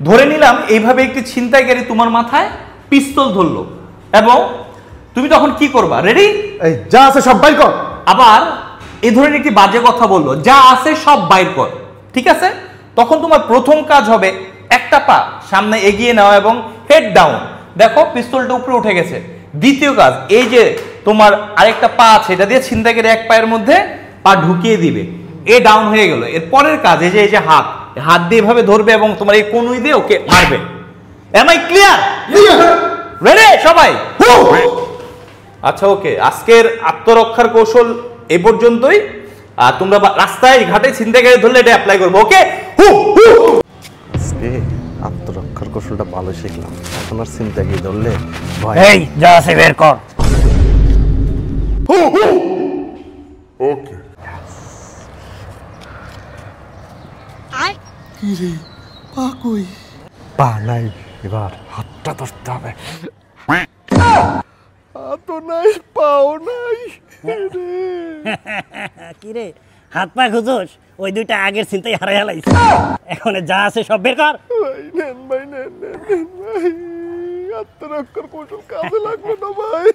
ধরে নিলাম এইভাবে একটি ছিনতাইকারী তোমার মাথায় পিস্তল ধরলো এবং তুমি তখন কি করবা? রেডি? এই যা আছে সব বাইর কর। আবার এই ধরনের একটি বাজে কথা বললো, যা আছে সব বাইর কর। ঠিক আছে, তখন তোমার প্রথম কাজ হবে একটা পা সামনে এগিয়ে নেওয়া এবং হেড ডাউন। দেখো পিস্তলটা উপরে উঠে গেছে। দ্বিতীয় কাজ, এই যে তোমার আরেকটা পা আছে, এটা দিয়ে ছিনতাইকারী এক পায়ের মধ্যে পা ঢুকিয়ে দিবে, এ ডাউন হয়ে গেল। এর পরের কাজ এই যে হাত দিয়ে এভাবে ধরবে এবং তোমার এই কনুই দিয়ে ওকে মারবে। M I clear? রেডি সবাই? আচ্ছা ওকে, আজকের আত্মরক্ষার কৌশল এ পর্যন্তই। আর তোমরা রাস্তায় ঘাটে ছিনতাইকারী ধরলে এটা অ্যাপ্লাই করবে। ওকে, আজকে আত্মরক্ষার কৌশলটা ভালো শিখলাম। এখন আর ছিনতাইকারী ধরলে ভয়। এই যা আছে বের কর। ওকে। কিরে পা কই? পা নাই, এবার হাতটা ধরতে হবে। হাত নাই, পাও নাই। কিরে হাত পা খুঁজোস? ওই দুইটা আগের চিন্তাই হারাই হালাইছে। এখন যা আছে সব বের কর। ভাই নেন ভাই, নেন ভাই। আত্মরক্ষার কৌশল কাজে লাগবে না ভাই।